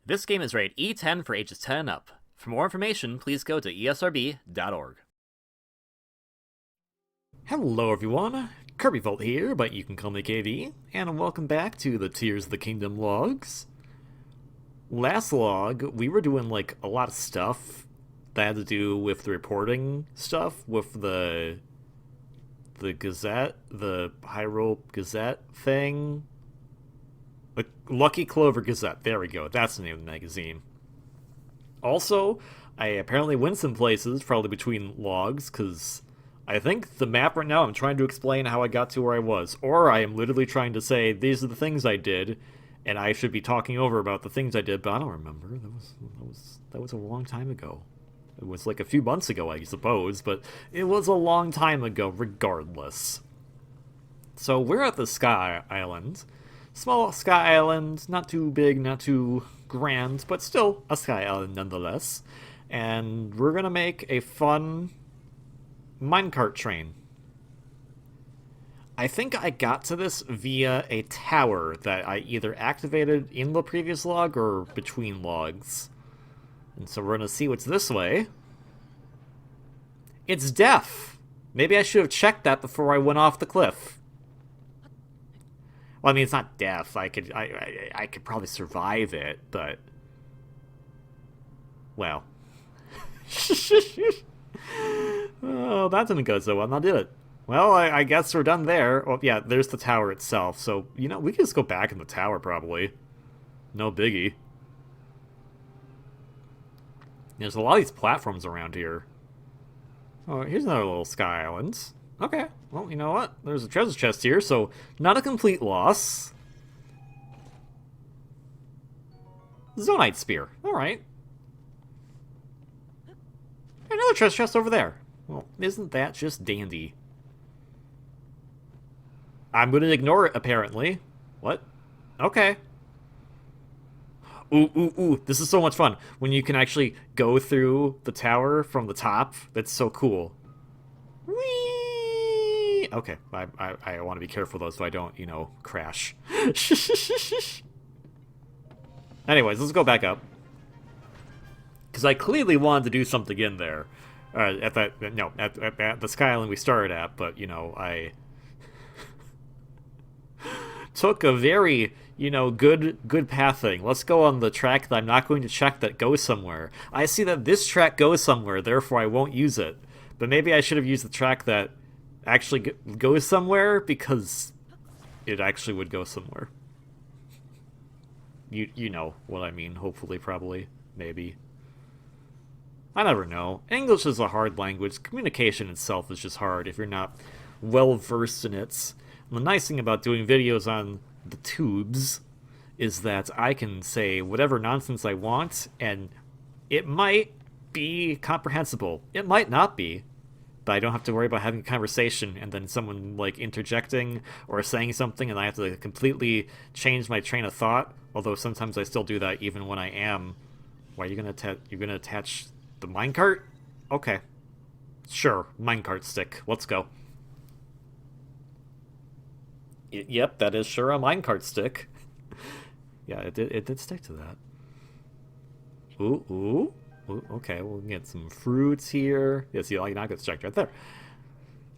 This game is rated E10 for ages 10 and up. For more information, please go to esrb.org. Hello everyone, Kirby Volt here, but you can call me KV, and welcome back to the Tears of the Kingdom logs. Last log, we were doing like a lot of stuff that had to do with the reporting stuff, with the Gazette, the Hyrule Gazette thing. The Lucky Clover Gazette, there we go, that's the name of the magazine. Also, I apparently went some places, probably between logs, because I think the map right now, I'm trying to explain how I got to where I was, or I am literally trying to say, these are the things I did, and I should be talking over about the things I did, but I don't remember. That was a long time ago. It was like a few months ago, I suppose, but it was a long time ago regardless. So we're at the Sky Island. Small Sky Island, not too big, not too grand, but still a Sky Island nonetheless. And we're gonna make a fun minecart train. I think I got to this via a tower that I either activated in the previous log or between logs. And so we're gonna see what's this way. It's death! Maybe I should have checked that before I went off the cliff. Well, I mean, it's not death. I could probably survive it, but well. Oh, that didn't go so well. Now did it? Well, I guess we're done there. Oh, yeah, there's the tower itself. So, you know, we can just go back in the tower, probably. No biggie. There's a lot of these platforms around here. Oh, here's another little Sky Island. Okay, well, you know what? There's a treasure chest here, so not a complete loss. Zonite Spear. Alright. Another treasure chest over there. Well, isn't that just dandy? I'm going to ignore it, apparently. What? Okay. Ooh, this is so much fun. When you can actually go through the tower from the top. That's so cool. Whee! Okay, I want to be careful, though, so I don't, you know, crash. Anyways, let's go back up. Because I clearly wanted to do something in there. At the Sky Island we started at, but, you know, I took a very, you know, good pathing. Let's go on the track that I'm not going to check that goes somewhere. I see that this track goes somewhere, therefore I won't use it. But maybe I should have used the track that actually goes somewhere, because it actually would go somewhere. You know what I mean, hopefully, probably, maybe. I never know. English is a hard language. Communication itself is just hard if you're not well-versed in it. And the nice thing about doing videos on the tubes is that I can say whatever nonsense I want, and it might be comprehensible. It might not be, but I don't have to worry about having a conversation and then someone, like, interjecting or saying something and I have to completely change my train of thought, although sometimes I still do that even when I am. Why, you're gonna attach the minecart? Okay. Sure, minecart stick. Let's go. Yep, that is sure a minecart stick. Yeah, it did stick to that. Ooh, okay, we'll get some fruits here. Yeah, see, like, not get checked right there.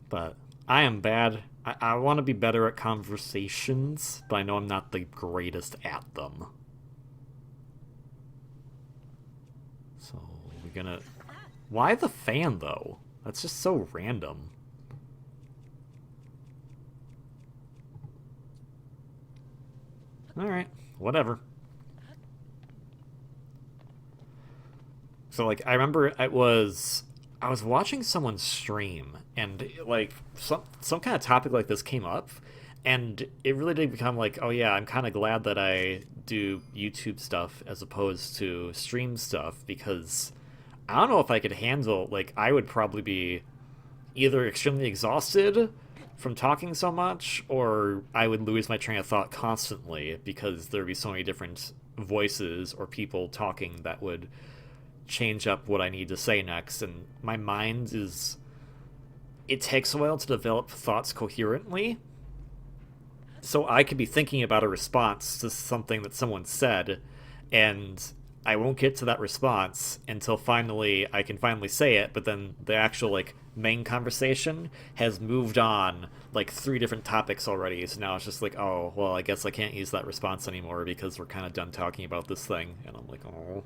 But I am bad. I want to be better at conversations, but I know I'm not the greatest at them. So, we're gonna... Why the fan, though? That's just so random. Alright, whatever. So, like, I remember I was watching someone stream, and, like, some kind of topic like this came up, and it really did become like, oh yeah, I'm kind of glad that I do YouTube stuff as opposed to stream stuff, because I don't know if I could handle, like, I would probably be either extremely exhausted from talking so much, or I would lose my train of thought constantly, because there'd be so many different voices or people talking that would change up what I need to say next, and my mind is... It takes a while to develop thoughts coherently, so I could be thinking about a response to something that someone said, and I won't get to that response until finally I can finally say it, but then the actual like main conversation has moved on like 3 different topics already, so now it's just like, oh, well, I guess I can't use that response anymore because we're kind of done talking about this thing, and I'm like, oh.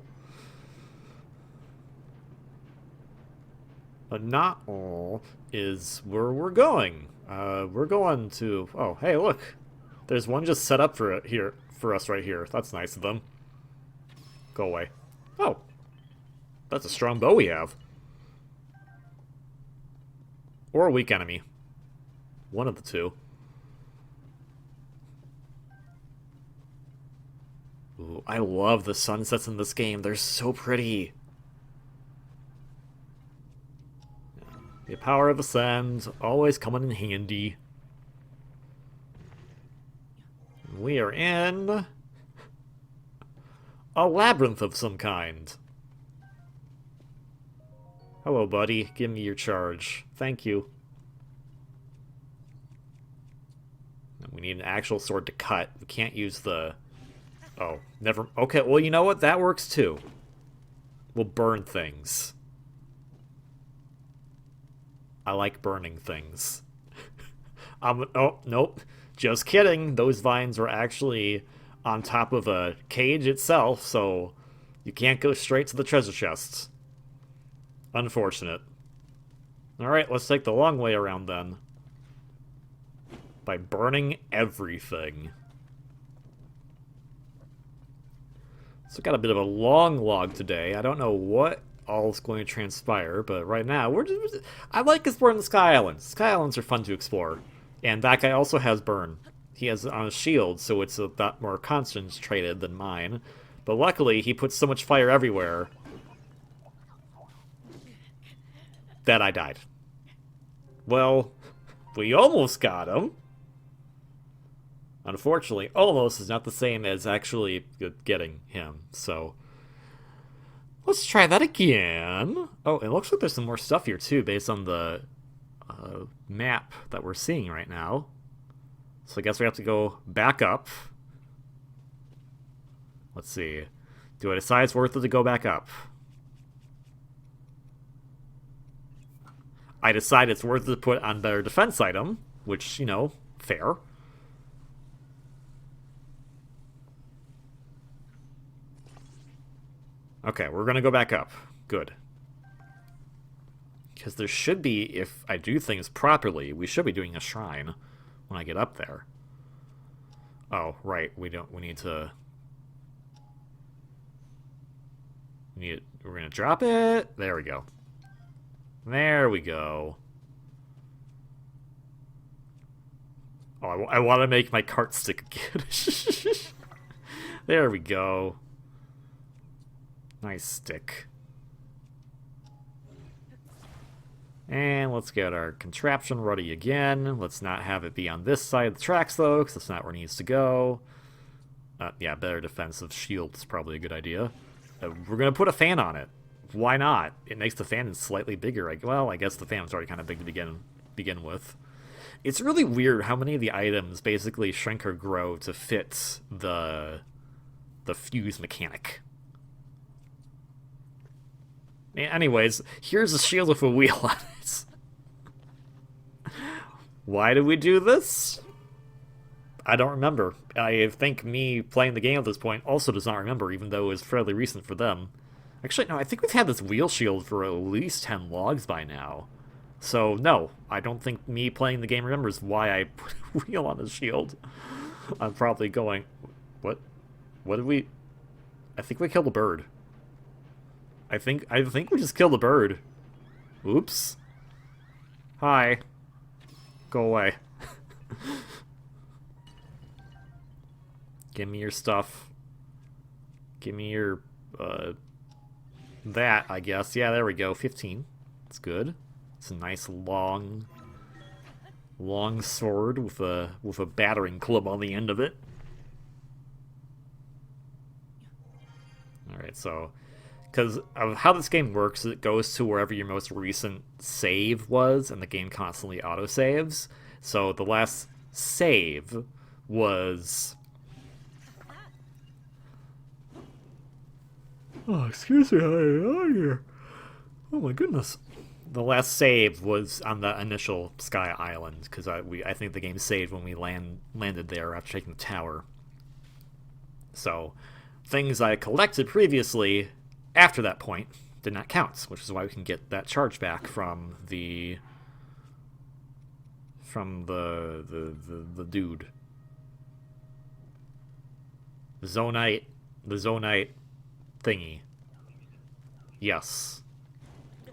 But not all is where we're going. We're going to... Oh, hey, look. There's one just set up for it here for us right here. That's nice of them. Go away. Oh. That's a strong bow we have. Or a weak enemy. One of the two. Ooh, I love the sunsets in this game. They're so pretty. The power of the sand, always coming in handy. We are in a labyrinth of some kind. Hello, buddy. Give me your charge. Thank you. We need an actual sword to cut. We can't use the... Oh, never... Okay, well, you know what? That works, too. We'll burn things. I like burning things. Oh, nope. Just kidding. Those vines were actually on top of a cage itself, so you can't go straight to the treasure chests. Unfortunate. Alright, let's take the long way around then. By burning everything. So got a bit of a long log today. I don't know what all is going to transpire, but right now we're just... I like exploring the Sky Islands. Sky Islands are fun to explore. And that guy also has burn. He has it on his shield, so it's a lot more concentrated than mine. But luckily, he puts so much fire everywhere that I died. Well, we almost got him. Unfortunately, almost is not the same as actually getting him, so... Let's try that again. Oh, it looks like there's some more stuff here, too, based on the map that we're seeing right now. So I guess we have to go back up. Let's see. Do I decide it's worth it to go back up? I decide it's worth it to put on better defense item, which, you know, fair. Okay, we're gonna go back up. Good. Because there should be, if I do things properly, we should be doing a shrine when I get up there. Oh, right, we need to... We're gonna drop it. There we go. There we go. Oh, I want to make my cart stick again. There we go. Nice stick. And let's get our contraption ready again. Let's not have it be on this side of the tracks, though, because that's not where it needs to go. Yeah, better defensive shield is probably a good idea. We're going to put a fan on it. Why not? It makes the fan slightly bigger. Well, I guess the fan was already kind of big to begin with. It's really weird how many of the items basically shrink or grow to fit the fuse mechanic. Anyways, here's a shield with a wheel on it. Why did we do this? I don't remember. I think me playing the game at this point also does not remember, even though it was fairly recent for them. Actually, no, I think we've had this wheel shield for at least 10 logs by now. So, no, I don't think me playing the game remembers why I put a wheel on the shield. I'm probably going... What? What did we... I think we killed a bird. I think we just killed a bird. Oops. Hi. Go away. Give me your stuff. Give me your, that, I guess. Yeah, there we go. 15. That's good. It's a nice long sword with a battering club on the end of it. Alright, so... Because of how this game works, it goes to wherever your most recent save was, and the game constantly autosaves. So the last save was... Oh, excuse me, how are you here? Oh my goodness. The last save was on the initial Sky Island because I think the game saved when we landed there after taking the tower. So things I collected previously after that point did not count, which is why we can get that charge back from the dude. The zonite thingy. Yes.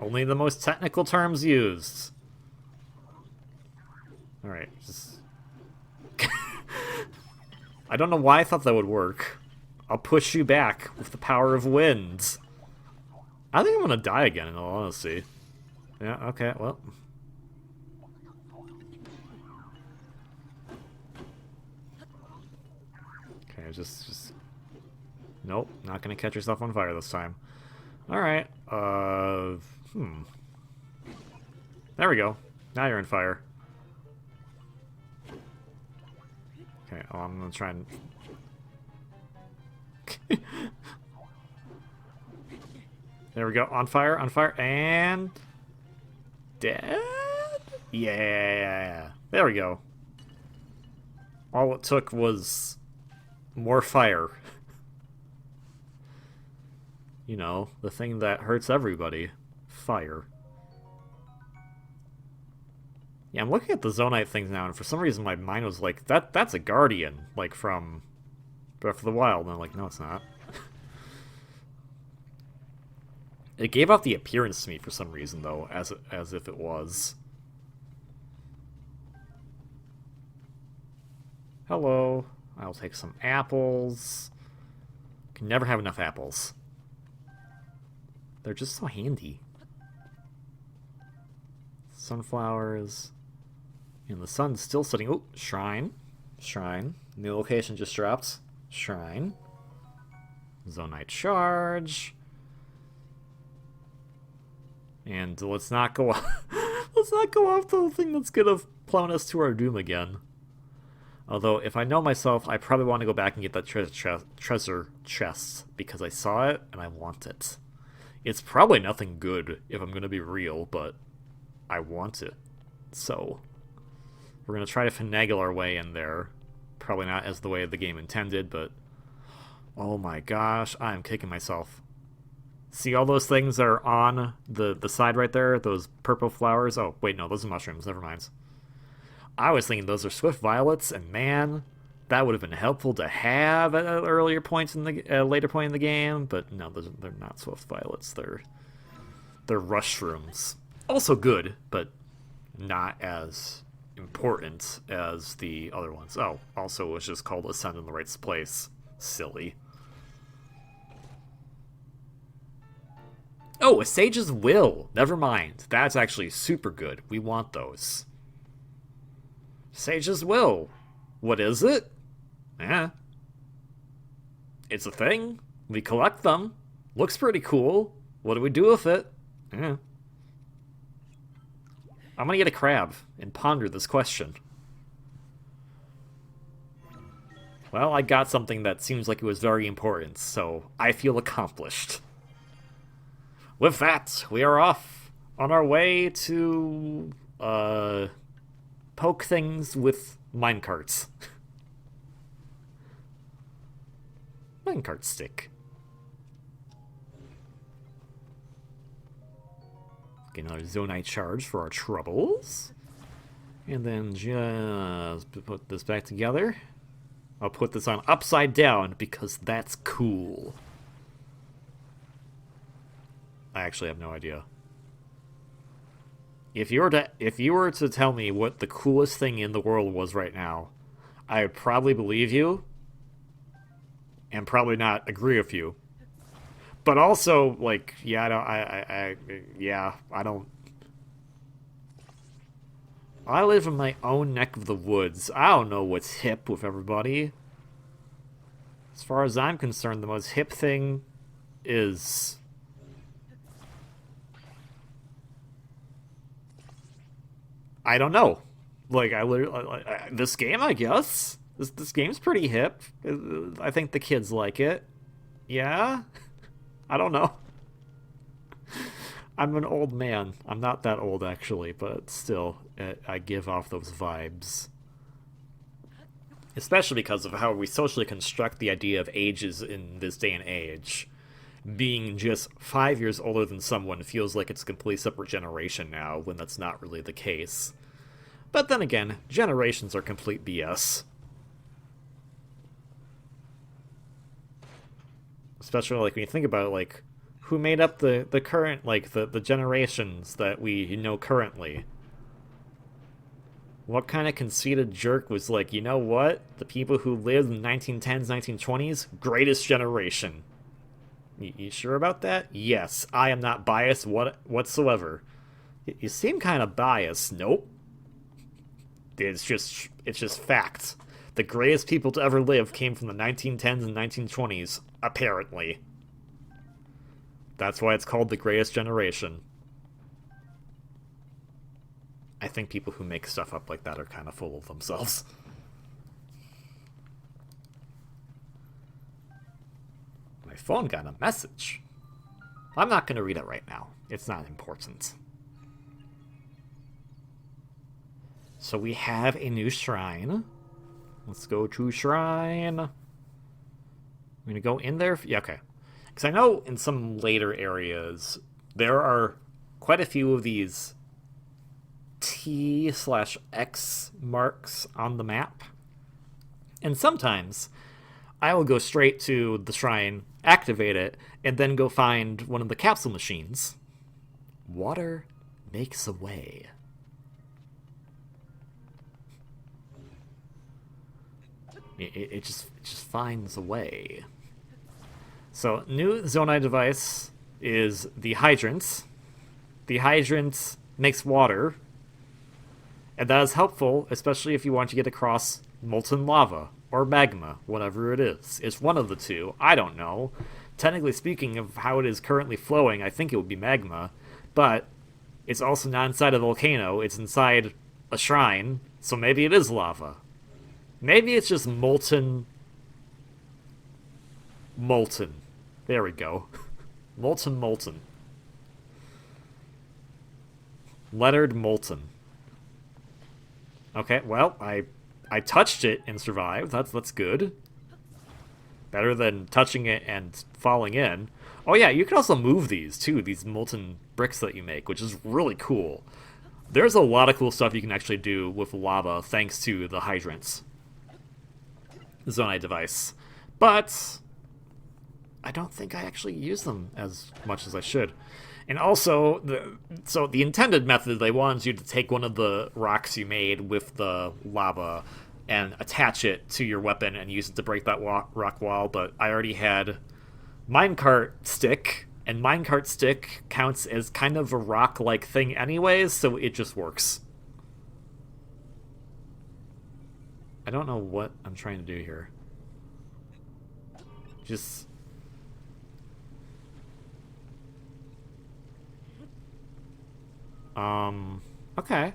Only the most technical terms used. Alright, just... I don't know why I thought that would work. I'll push you back with the power of wind. I think I'm gonna die again, in all honesty. Yeah, okay, well... Okay, just... Nope, not gonna catch yourself on fire this time. Alright, There we go. Now you're on fire. Okay, I'm gonna try and... There we go, on fire, and... Dead? Yeah! There we go. All it took was... more fire. You know, the thing that hurts everybody. Fire. Yeah, I'm looking at the Zonite things now, and for some reason my mind was like, that's a Guardian, like from Breath of the Wild. And I'm like, no, it's not. It gave off the appearance to me for some reason, though, as if it was. Hello. I'll take some apples. Can never have enough apples. They're just so handy. Sunflowers. And the sun's still setting. Oh, shrine. Shrine. New location just dropped. Shrine. Zonite charge. And let's not go off. Let's not go off the thing that's gonna plummet us to our doom again. Although, if I know myself, I probably want to go back and get that treasure chest because I saw it and I want it. It's probably nothing good, if I'm going to be real, but I want it. So, we're going to try to finagle our way in there. Probably not as the way the game intended, but... Oh my gosh, I'm kicking myself. See all those things that are on the side right there? Those purple flowers? Oh, wait, no, those are mushrooms. Never mind. I was thinking those are swift violets, and man, that would have been helpful to have at an earlier point in the later point in the game. But no, they're not swift violets. They're rushrooms. Also good, but not as important as the other ones. Oh, also it was just called Ascend in the Right Place. Silly. Oh, a Sage's Will. Never mind. That's actually super good. We want those. Sage's Will. What is it? Yeah. It's a thing. We collect them. Looks pretty cool. What do we do with it? Yeah. I'm gonna get a crab and ponder this question. Well, I got something that seems like it was very important, so I feel accomplished. With that, we are off on our way to, poke things with minecarts. Minecart stick. Get another Zonite charge for our troubles. And then just put this back together. I'll put this on upside down because that's cool. I actually have no idea. If you were to tell me what the coolest thing in the world was right now, I would probably believe you and probably not agree with you. But also, like, yeah, I don't. I live in my own neck of the woods. I don't know what's hip with everybody. As far as I'm concerned, the most hip thing is... I don't know. Like, I literally... this game, I guess? This game's pretty hip. I think the kids like it. Yeah? I don't know. I'm an old man. I'm not that old, actually, but still, I give off those vibes. Especially because of how we socially construct the idea of ages in this day and age. Being just 5 years older than someone feels like it's a completely separate generation now, when that's not really the case. But then again, generations are complete BS. Especially, like, when you think about it, like, who made up the current, like, the generations that we know currently? What kind of conceited jerk was like, you know what? The people who lived in the 1910s, 1920s, greatest generation. You sure about that? Yes, I am not biased whatsoever. You seem kind of biased. Nope. It's just fact. The greatest people to ever live came from the 1910s and 1920s, apparently. That's why it's called the greatest generation. I think people who make stuff up like that are kind of full of themselves. My phone got a message. I'm not going to read it right now. It's not important. So we have a new shrine. Let's go to shrine. I'm going to go in there. Yeah, okay. Because I know in some later areas, there are quite a few of these T/X marks on the map. And sometimes I will go straight to the shrine, activate it, and then go find one of the capsule machines. Water makes a way. It just finds a way. So, new Zonai device is the hydrant. The hydrant makes water, and that is helpful, especially if you want to get across molten lava or magma, whatever it is. It's one of the two. I don't know. Technically speaking of how it is currently flowing, I think it would be magma, but it's also not inside a volcano. It's inside a shrine, so maybe it is lava. Maybe it's just molten. There we go. Molten. Lettered molten. Okay, well, I touched it and survived. That's good. Better than touching it and falling in. Oh yeah, you can also move these too, these molten bricks that you make, which is really cool. There's a lot of cool stuff you can actually do with lava thanks to the hydrants. Zonai device. But I don't think I actually use them as much as I should. And also, the intended method, they wanted you to take one of the rocks you made with the lava and attach it to your weapon and use it to break that rock wall, but I already had minecart stick, and minecart stick counts as kind of a rock-like thing anyways, so it just works. I don't know what I'm trying to do here. Just... okay.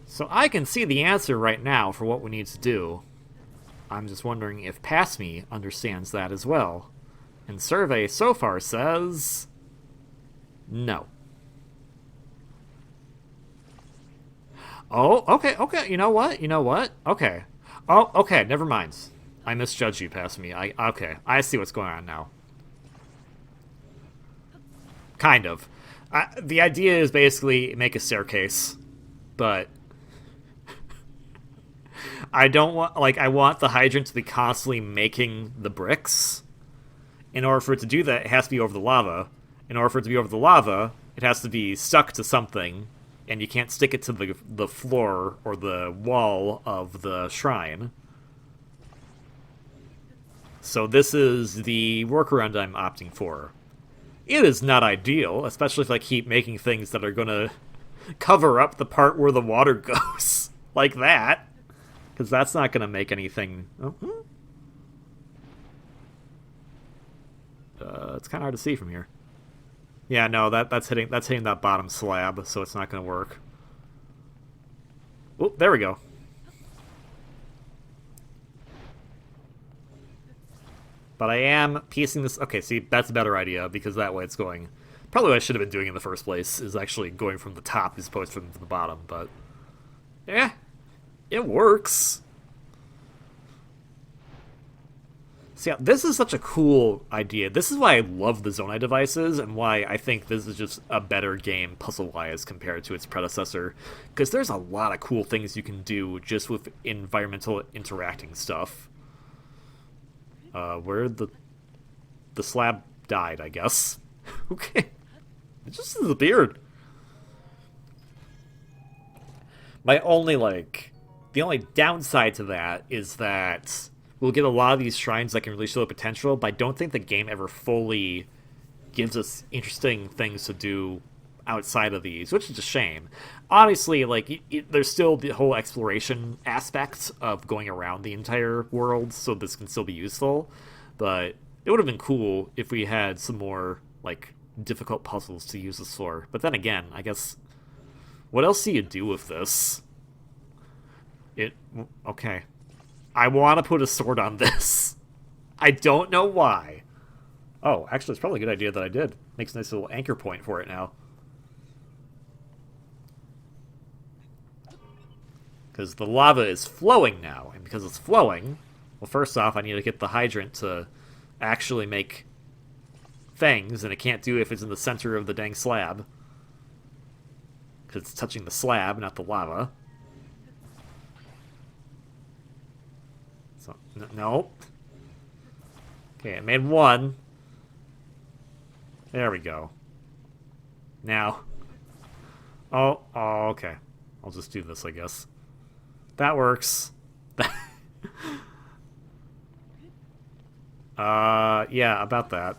So I can see the answer right now for what we need to do. I'm just wondering if Past Me understands that as well. And survey so far says... no. Oh, okay, you know what? Okay. Oh, okay, never mind. I misjudged you, Past Me. Okay, I see what's going on now. Kind of. The idea is basically make a staircase, but I don't want, I want the hydrant to be constantly making the bricks. In order for it to do that, it has to be over the lava. In order for it to be over the lava, it has to be stuck to something, and you can't stick it to the floor or the wall of the shrine. So this is the workaround I'm opting for. It is not ideal, especially if I keep making things that are gonna cover up the part where the water goes. Like that. Because that's not gonna make anything... it's kind of hard to see from here. Yeah, no, that's hitting that bottom slab, so it's not gonna work. Oh, there we go. But I am piecing this... Okay, see, that's a better idea, because that way it's going... Probably what I should have been doing in the first place is actually going from the top as opposed from the bottom, but... Yeah, it works. So yeah, this is such a cool idea. This is why I love the Zonai devices, and why I think this is just a better game puzzle-wise compared to its predecessor. Because there's a lot of cool things you can do just with environmental interacting stuff. Where the slab died, I guess. Okay. It just disappeared. The only downside to that is that we'll get a lot of these shrines that can really show the potential, but I don't think the game ever fully gives us interesting things to do outside of these, which is a shame. Honestly, there's still the whole exploration aspect of going around the entire world, so this can still be useful, but it would have been cool if we had some more, difficult puzzles to use this for. But then again, I guess, what else do you do with this? Okay. I want to put a sword on this. I don't know why. Oh, actually, it's probably a good idea that I did. Makes a nice little anchor point for it now. Because the lava is flowing now, and because it's flowing, well, first off, I need to get the hydrant to actually make things, and it can't do it if it's in the center of the dang slab. Because it's touching the slab, not the lava. So, no. Okay, I made one. There we go. Now. Oh, okay. I'll just do this, I guess. That works. Yeah, about that.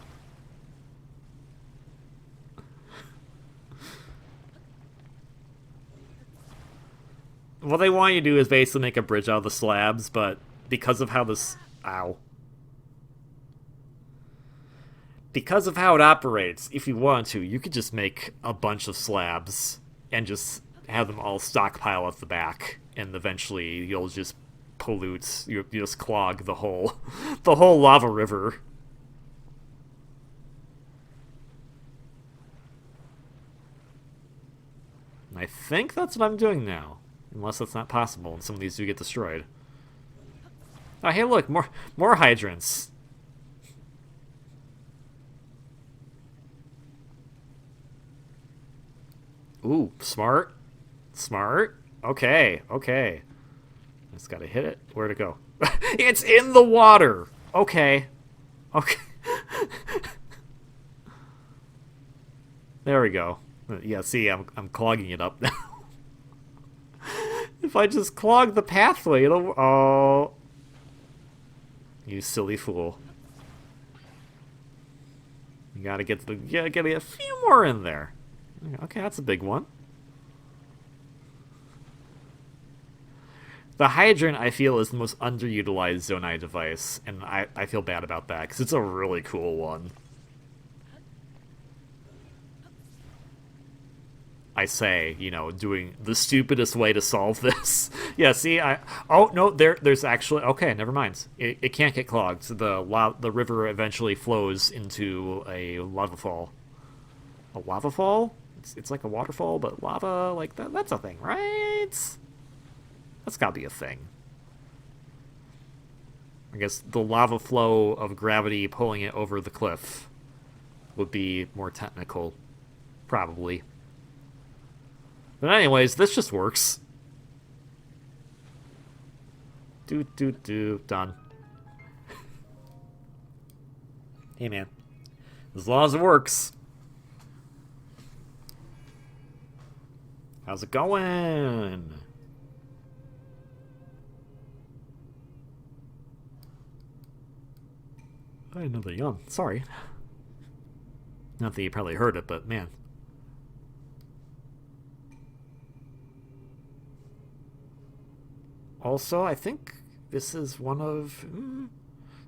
What they want you to do is basically make a bridge out of the slabs, but because of how this... Ow. Because of how it operates, if you want to, you could just make a bunch of slabs and just have them all stockpile at the back, and eventually you'll just pollute, you just clog the whole lava river. And I think that's what I'm doing now. Unless that's not possible, and some of these do get destroyed. Oh, hey, look, more hydrants. Ooh, smart. Smart. Okay. Just gotta hit it. Where'd it go? It's in the water! Okay. There we go. Yeah, see, I'm clogging it up now. If I just clog the pathway, it'll... Oh. You silly fool. You gotta get a few more in there. Okay, that's a big one. The hydrant, I feel, is the most underutilized Zonai device, and I feel bad about that, because it's a really cool one. I say, doing the stupidest way to solve this. Yeah, see, oh, no, there's actually... Okay, never mind. It can't get clogged. The river eventually flows into a lava fall. A lava fall? It's like a waterfall, but lava, like, that's a thing, right? That's gotta be a thing. I guess the lava flow of gravity pulling it over the cliff would be more technical, probably. But anyways, this just works. Done. Hey, man. As long as it works. How's it going? I had another yawn. Sorry. Not that you probably heard it, but man. Also, I think this is one of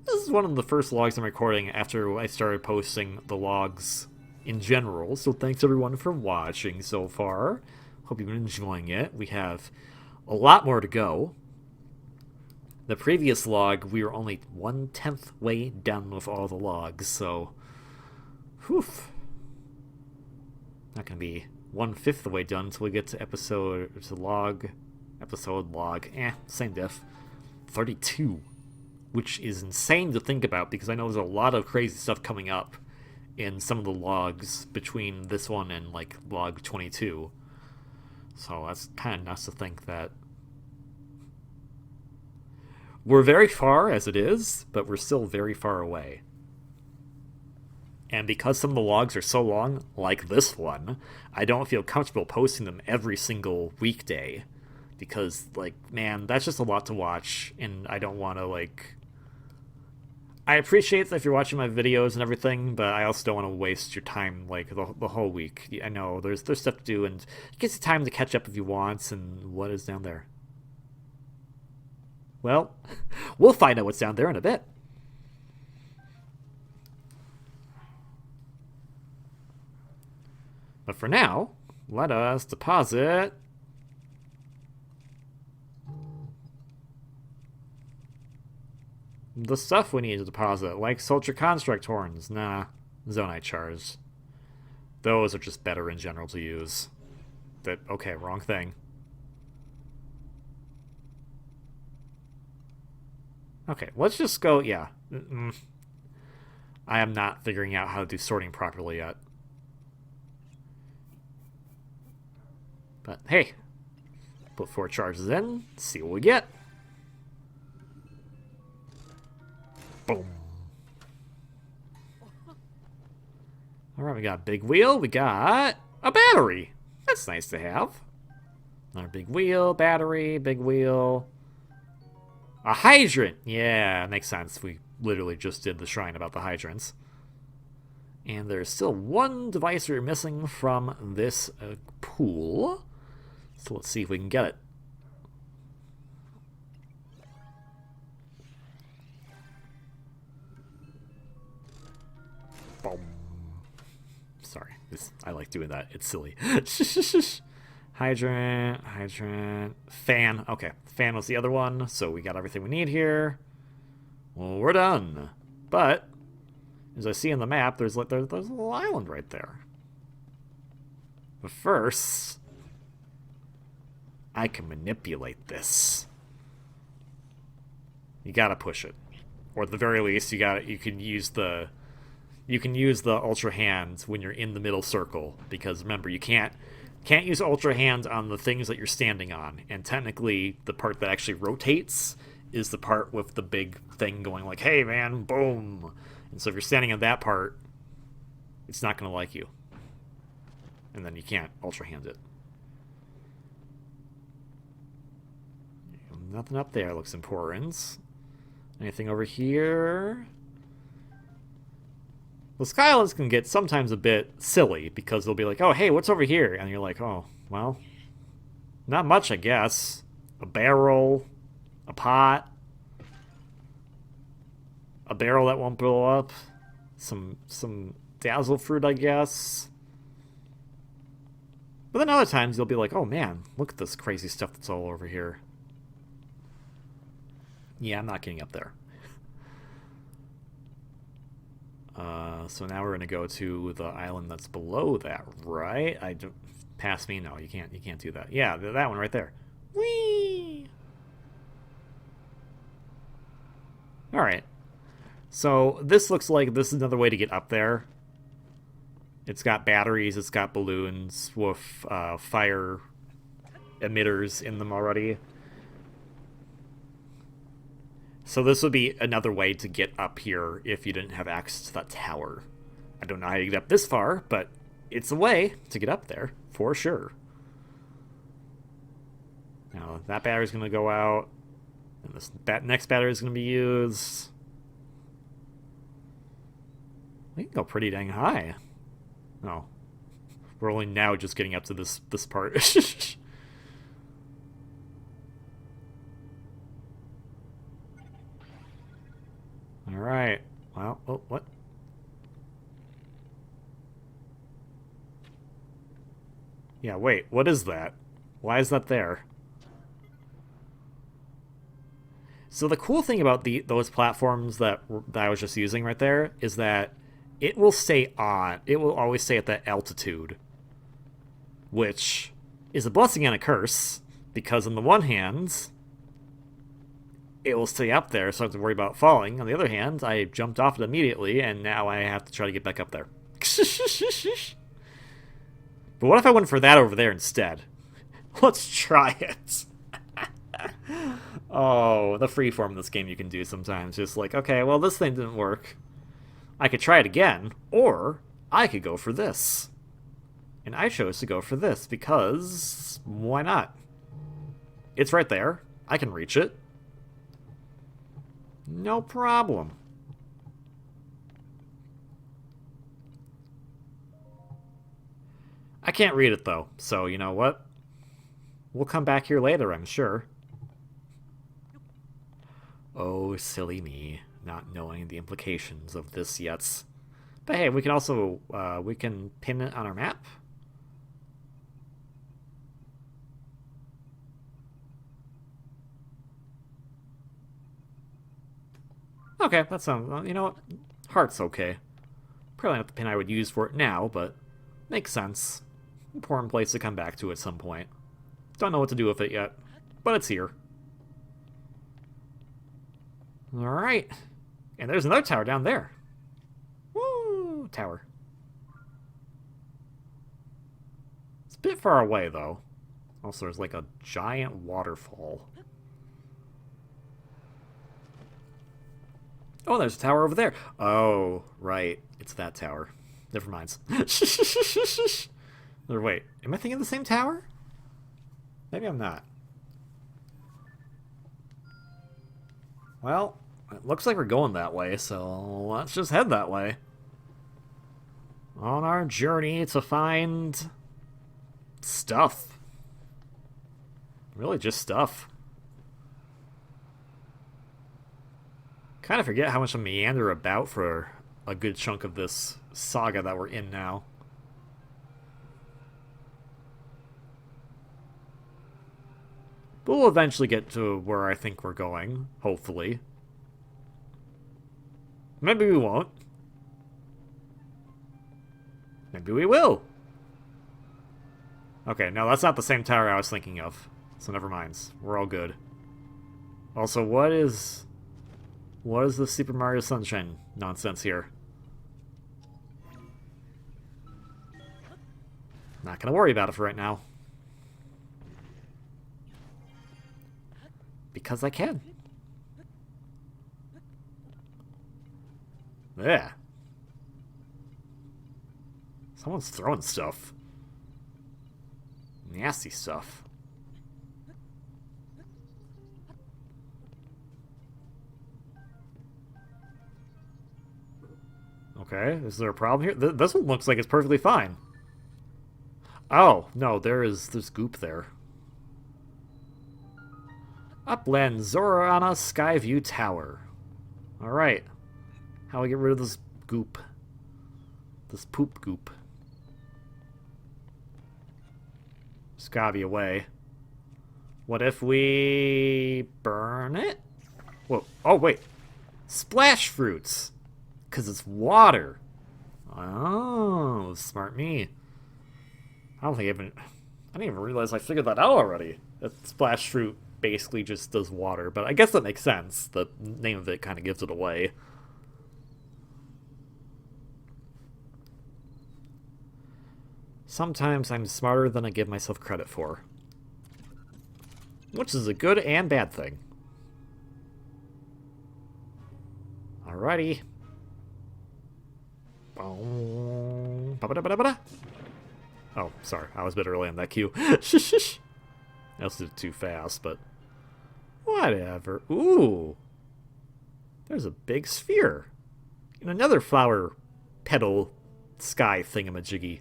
the first logs I'm recording after I started posting the logs in general. So thanks everyone for watching so far. Hope you've been enjoying it. We have a lot more to go. The previous log, we were only 1/10 way done with all the logs, so... Whew. Not gonna be 1/5 the way done until we get to episode log, same diff. 32, which is insane to think about because I know there's a lot of crazy stuff coming up in some of the logs between this one and like log 22. So that's kind of nuts to think that we're very far as it is, but we're still very far away. And because some of the logs are so long, like this one, I don't feel comfortable posting them every single weekday. Because, like, man, that's just a lot to watch, and I don't want to, like... I appreciate that if you're watching my videos and everything, but I also don't want to waste your time, like, the whole week. I know, there's stuff to do, and it gives you time to catch up if you want, and what is down there? Well, we'll find out what's down there in a bit. But for now, let us deposit the stuff we need to deposit, like Soldier Construct Horns. Nah, Zonite Chars. Those are just better in general to use. Okay, wrong thing. Okay, let's just go, yeah. I am not figuring out how to do sorting properly yet. But hey, put 4 charges in, see what we get. Boom. Alright, we got a big wheel, we got a battery. That's nice to have. Another big wheel, battery, big wheel. A hydrant! Yeah, makes sense. We literally just did the shrine about the hydrants. And there's still one device we're missing from this pool. So let's see if we can get it. Boom. Sorry, I like doing that. It's silly. Hydrant, fan. Okay, fan was the other one, so we got everything we need here. Well, we're done. But as I see on the map, there's a little island right there. But first, I can manipulate this. You gotta push it, or at the very least, you can use the Ultra Hand when you're in the middle circle, because remember, you can't use Ultra Hand on the things that you're standing on, and technically the part that actually rotates is the part with the big thing going like, hey man, boom. And so if you're standing on that part, it's not going to like you. And then you can't Ultra Hand it. Nothing up there looks important. Anything over here? The Skylands can get sometimes a bit silly because they'll be like, oh, hey, what's over here? And you're like, oh, well, not much, I guess. A barrel, a pot, a barrel that won't blow up, some dazzle fruit, I guess. But then other times you'll be like, oh, man, look at this crazy stuff that's all over here. Yeah, I'm not getting up there. So now we're gonna go to the island that's below that, right? Pass me? No, you can't do that. Yeah, that one right there. Whee! Alright. So this looks like this is another way to get up there. It's got batteries, it's got balloons with fire emitters in them already. So this would be another way to get up here if you didn't have access to that tower. I don't know how you get up this far, but it's a way to get up there, for sure. Now, that battery's going to go out, and this next battery is going to be used. We can go pretty dang high. No. We're only now just getting up to this part. Alright. Well, oh, what? Yeah, wait, what is that? Why is that there? So the cool thing about those platforms that I was just using right there is that it will stay on. It will always stay at that altitude, which is a blessing and a curse, because on the one hand, it will stay up there, so I don't have to worry about falling. On the other hand, I jumped off it immediately, and now I have to try to get back up there. But what if I went for that over there instead? Let's try it. Oh, the freeform in this game you can do sometimes. Just like, okay, well, this thing didn't work. I could try it again, or I could go for this. And I chose to go for this because why not? It's right there. I can reach it. No problem. I can't read it though, so you know what? We'll come back here later, I'm sure. Oh, silly me, not knowing the implications of this yet. But hey, we can also, we can pin it on our map. Okay, that sounds, you know what? Heart's okay. Probably not the pin I would use for it now, but makes sense. Important place to come back to at some point. Don't know what to do with it yet, but it's here. Alright. And there's another tower down there. Woo! Tower. It's a bit far away, though. Also, there's like a giant waterfall. Oh, there's a tower over there. Oh, right. It's that tower. Never mind. Or wait, am I thinking of the same tower? Maybe I'm not. Well, it looks like we're going that way, so let's just head that way. On our journey to find stuff. Really just stuff. Kind of forget how much I meander about for a good chunk of this saga that we're in now. But we'll eventually get to where I think we're going, hopefully. Maybe we won't. Maybe we will. Okay, no, that's not the same tower I was thinking of. So never mind. We're all good. Also, what is the Super Mario Sunshine nonsense here? Not gonna worry about it for right now. Because I can. Yeah. Someone's throwing stuff. Nasty stuff. Okay, is there a problem here? This one looks like it's perfectly fine. Oh, no, there's goop there. Upland Zorana Skyview Tower. Alright. How do I get rid of this goop? This poop goop. It's gotta be a way. What if we burn it? Whoa. Oh, wait. Splash fruits. Because it's water. Oh, smart me. I didn't even realize I figured that out already. That splash fruit basically just does water, but I guess that makes sense. The name of it kind of gives it away. Sometimes I'm smarter than I give myself credit for. Which is a good and bad thing. Alrighty. Oh, sorry. I was a bit early on that cue. I also did it too fast, but whatever. Ooh. There's a big sphere. And another flower petal sky thingamajiggy.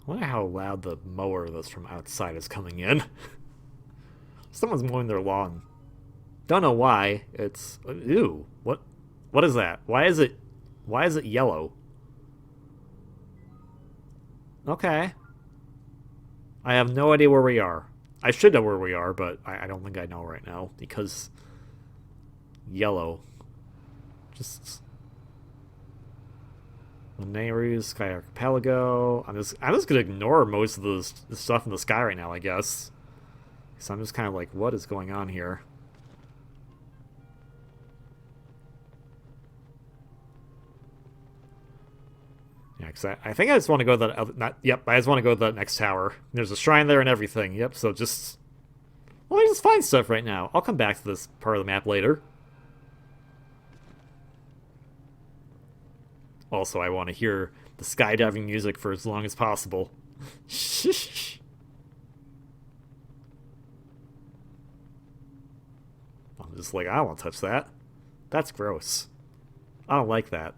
I wonder how loud the mower that's from outside is coming in. Someone's mowing their lawn. Don't know why. It's... Ew. What? What is that? Why is it yellow? Okay. I have no idea where we are. I should know where we are, but I don't think I know right now because yellow. Just Nehru, Sky Archipelago. I'm just gonna ignore most of the stuff in the sky right now, I guess. So I'm just kind of like, what is going on here? Yeah, because I think I just want to go to the yep, I just want to go to the next tower. There's a shrine there and everything. Yep, so just well, I just find stuff right now. I'll come back to this part of the map later. Also, I want to hear the skydiving music for as long as possible. Shh. I'm just like, I don't want to touch that. That's gross. I don't like that.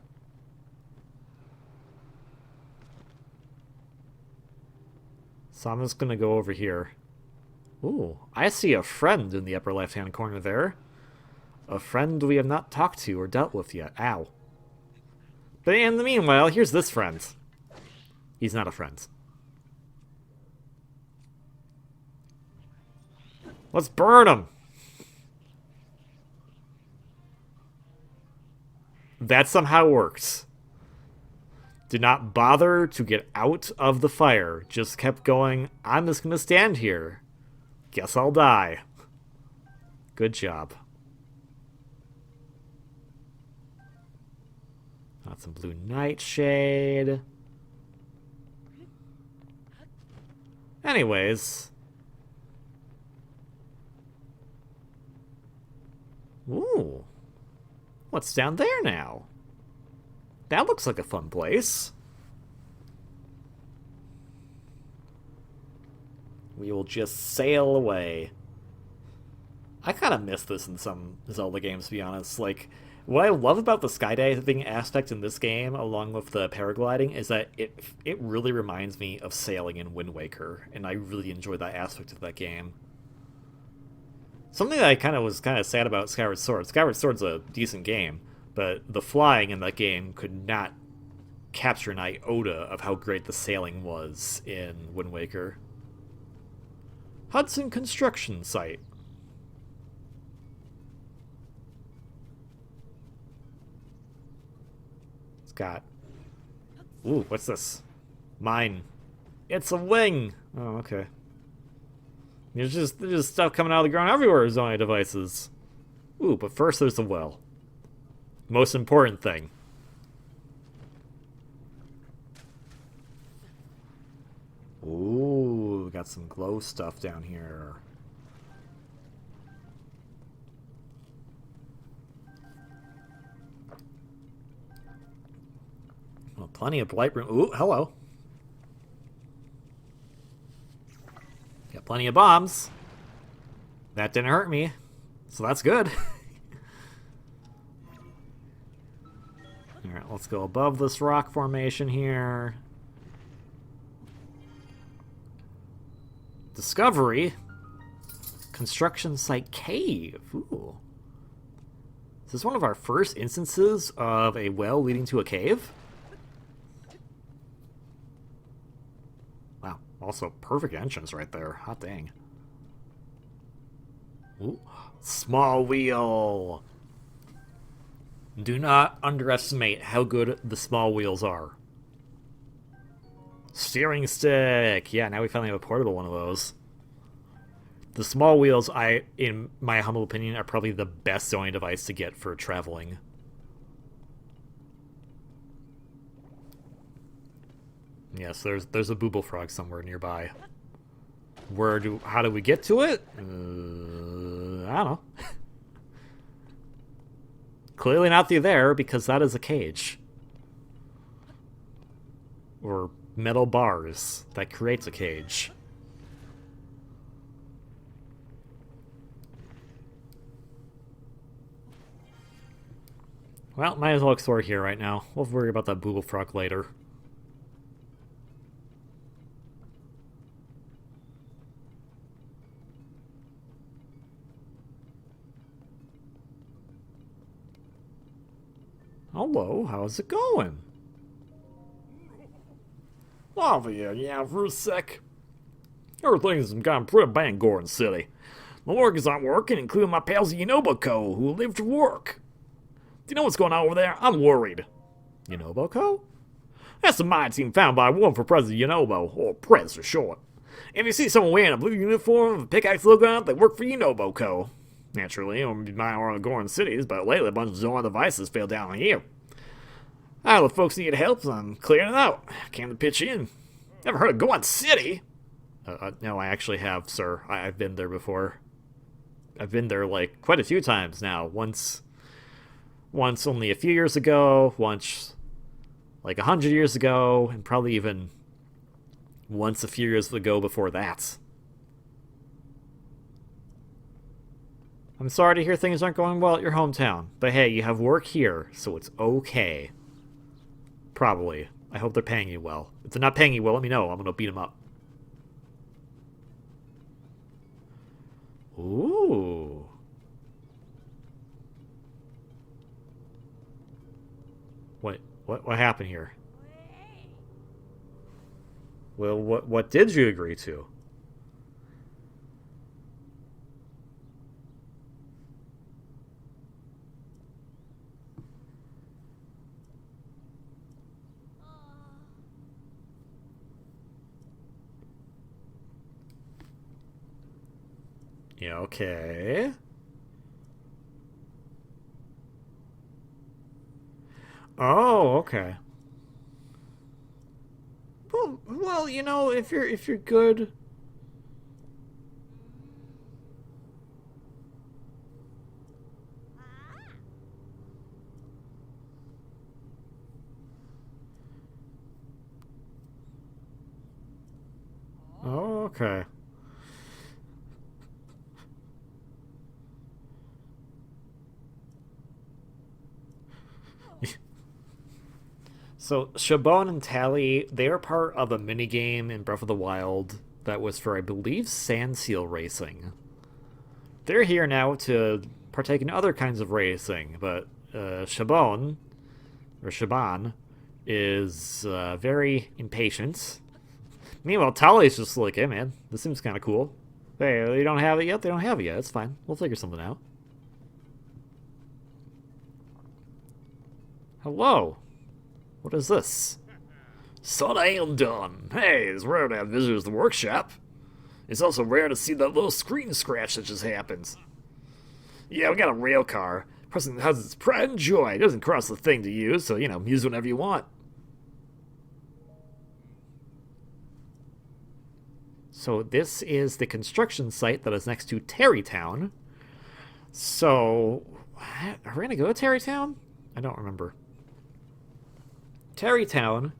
So I'm just gonna go over here. Ooh, I see a friend in the upper left-hand corner there. A friend we have not talked to or dealt with yet. Ow. But in the meanwhile, here's this friend. He's not a friend. Let's burn him! That somehow works. Did not bother to get out of the fire. Just kept going, I'm just gonna stand here. Guess I'll die. Good job. Got some blue nightshade. Anyways. Ooh. What's down there now? That looks like a fun place. We will just sail away. I kind of miss this in some Zelda games, to be honest. Like, what I love about the skydiving aspect in this game, along with the paragliding, is that it really reminds me of sailing in Wind Waker, and I really enjoy that aspect of that game. Something that I was kind of sad about Skyward Sword. Skyward Sword's a decent game, but the flying in that game could not capture an iota of how great the sailing was in Wind Waker. Hudson Construction Site. It's got... Ooh, what's this? Mine. It's a wing! Oh, okay. There's just stuff coming out of the ground everywhere, zoning devices. Ooh, but first there's the well. Most important thing. Ooh, got some glow stuff down here. Well, plenty of blight room. Ooh, hello. Got plenty of bombs. That didn't hurt me, so that's good. Alright, let's go above this rock formation here. Discovery. Construction site cave. Ooh. Is this one of our first instances of a well leading to a cave? Wow. Also, perfect entrance right there. Hot dang. Ooh. Small wheel. Do not underestimate how good the small wheels are. Steering stick! Yeah, now we finally have a portable one of those. The small wheels, in my humble opinion, are probably the best zoning device to get for traveling. Yes, there's a booble frog somewhere nearby. How do we get to it? I don't know. Clearly not through there, because that is a cage. Or metal bars that creates a cage. Well, might as well explore here right now. We'll worry about that booble frog later. Hello, how's it going? Lava, yeah, for a sec. Everything's gone pretty bang Goron City. My workers aren't working, including my pals at Yonobako, who live to work. Do you know what's going on over there? I'm worried. Yonobako? That's the mine team found by one for President Yonobo, or Prez for short. If you see someone wearing a blue uniform with a pickaxe logo on it, they work for Yonobako. Naturally, or mine are in Goron cities, but lately a bunch of Zoran devices fell down here. The folks need help, so I'm clearing it out. Came to pitch in. Never heard of Goron City? No, I actually have, sir. I've been there before. I've been there, like, quite a few times now. Once only a few years ago, once, like, 100 years ago, and probably even once a few years ago before that. I'm sorry to hear things aren't going well at your hometown, but hey, you have work here, so it's okay. Probably. I hope they're paying you well. If they're not paying you well, let me know. I'm gonna beat them up. Ooh. What happened here? Well, what did you agree to? Yeah, okay. Oh, okay. Well, you know, if you're good. Oh, okay. So, Shabon and Tally, they are part of a minigame in Breath of the Wild that was for, I believe, sand seal racing. They're here now to partake in other kinds of racing, but Shabon, or Shaban, is very impatient. Meanwhile, Tally's just like, hey man, this seems kind of cool. Hey, they don't have it yet? They don't have it yet. It's fine. We'll figure something out. Hello. What is this? Son, I am done. Hey, it's rare to have visitors to the workshop. It's also rare to see that little screen scratch that just happens. Yeah, we got a rail car. Person has its pride and joy. It doesn't cost a thing to use, so, use whenever you want. So this is the construction site that is next to Tarrey Town. So, are we going to go to Tarrey Town? I don't remember. Tarrey Town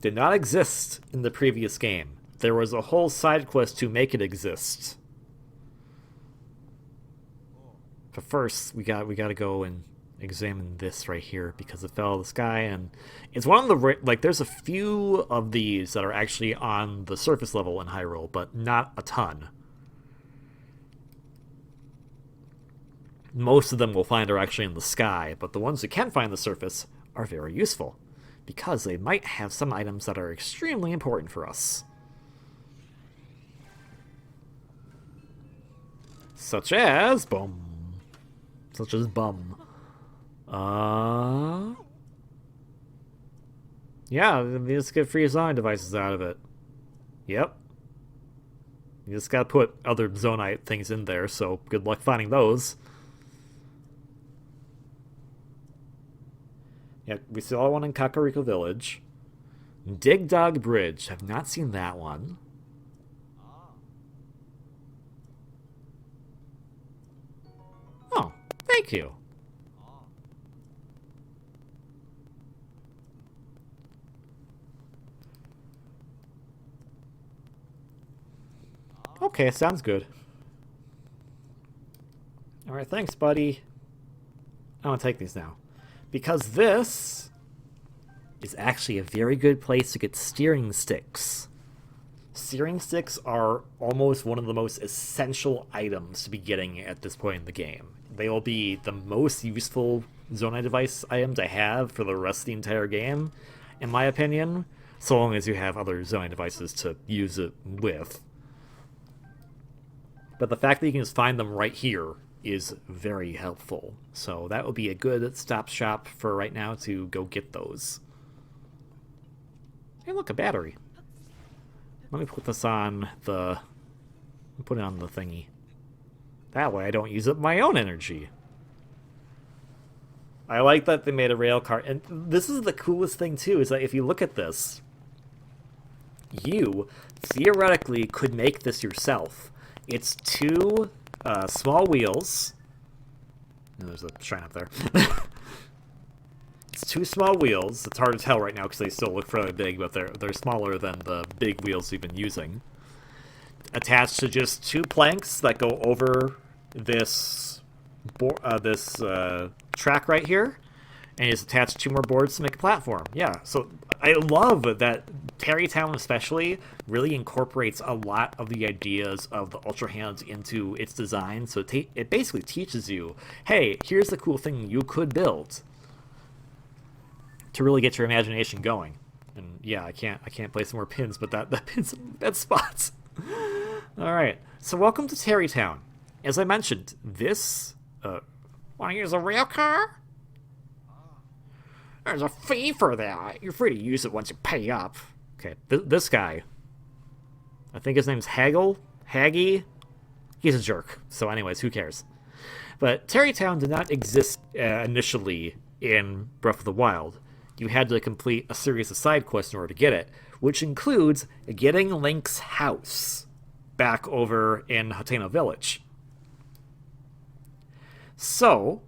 did not exist in the previous game. There was a whole side quest to make it exist. But first, we got to go and examine this right here because it fell out of the sky, and it's one of the there's a few of these that are actually on the surface level in Hyrule, but not a ton. Most of them we'll find are actually in the sky, but the ones we can find on the surface are very useful because they might have some items that are extremely important for us. Such as bum. Yeah, you just get free zoning devices out of it. Yep. You just gotta put other zonite things in there, so good luck finding those. Yeah, we saw one in Kakariko Village. Dig Dog Bridge. Have not seen that one. Oh, thank you. Okay, sounds good. Alright, thanks, buddy. I'm gonna take these now. Because this is actually a very good place to get steering sticks. steering sticks are almost one of the most essential items to be getting at this point in the game. They will be the most useful Zonai device items I have for the rest of the entire game, in my opinion, so long as you have other Zonai devices to use it with. But the fact that you can just find them right here is very helpful. So that would be a good stop shop for right now to go get those. Hey, look, a battery. Let me put this on the... Put it on the thingy. That way I don't use up my own energy. I like that they made a rail car. And this is the coolest thing, too, is that if you look at this, you theoretically could make this yourself. It's two small wheels. Oh, there's a shrine up there. It's two small wheels. It's hard to tell right now because they still look fairly big, but they're smaller than the big wheels we've been using. Attached to just two planks that go over this track right here, and it's attached two more boards to make a platform. Yeah, so I love that Tarrey Town especially really incorporates a lot of the ideas of the Ultra Hands into its design. So it basically teaches you, hey, here's the cool thing you could build to really get your imagination going. And yeah, I can't place some more pins, but that pin's that spots. All right, so welcome to Tarrey Town. As I mentioned, this want to use a rail car? There's a fee for that. You're free to use it once you pay up. Okay, this guy. I think his name's Haggy. He's a jerk. So anyways, who cares? But Tarrey Town did not exist initially in Breath of the Wild. You had to complete a series of side quests in order to get it, which includes getting Link's house back over in Hateno Village. So,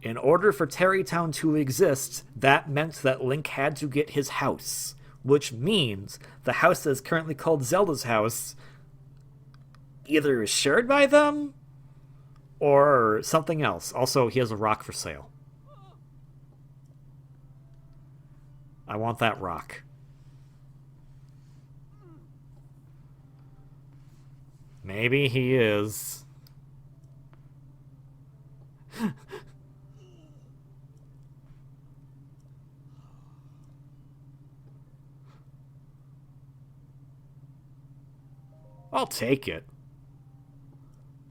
in order for Tarrey Town to exist, that meant that Link had to get his house, which means the house that is currently called Zelda's house either is shared by them or something else. Also, he has a rock for sale. I want that rock. Maybe he is. I'll take it.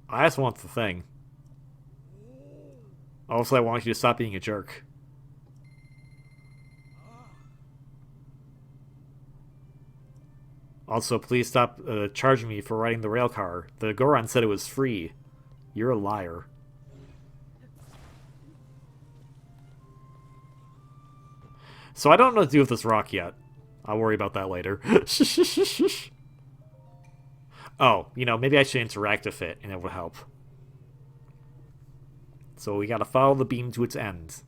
I just want the thing. Also, I want you to stop being a jerk. Also, please stop charging me for riding the rail car. The Goron said it was free. You're a liar. So I don't know what to do with this rock yet. I'll worry about that later. Oh, you know, maybe I should interact with it, and it will help. So we gotta follow the beam to its end.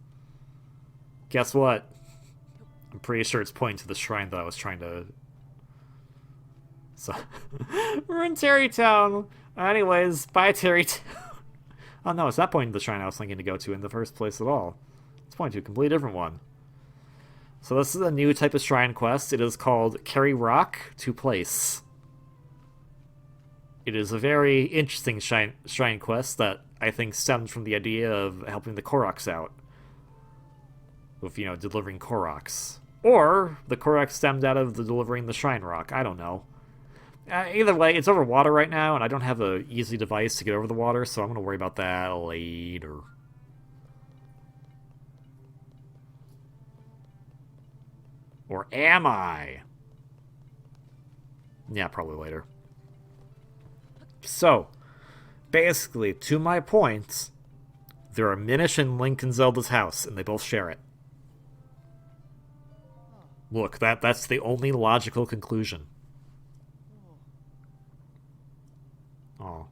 Guess what? I'm pretty sure it's pointing to the shrine that I was trying to... So, we're in Tarrey Town. Anyways, bye Tarrey Town. Oh no, it's not pointing to the shrine I was thinking to go to in the first place at all. It's pointing to a completely different one. So this is a new type of shrine quest. It is called Carry Rock to Place. It is a very interesting shrine quest that I think stems from the idea of helping the Koroks out. With, you know, delivering Koroks. Or the Koroks stemmed out of the delivering the Shrine Rock. I don't know. Either way, it's over water right now, and I don't have an easy device to get over the water, so I'm going to worry about that later. Or am I? Yeah, probably later. So, basically, to my point, there are Minish and Link in Zelda's house, and they both share it. Look, that's the only logical conclusion. Oh.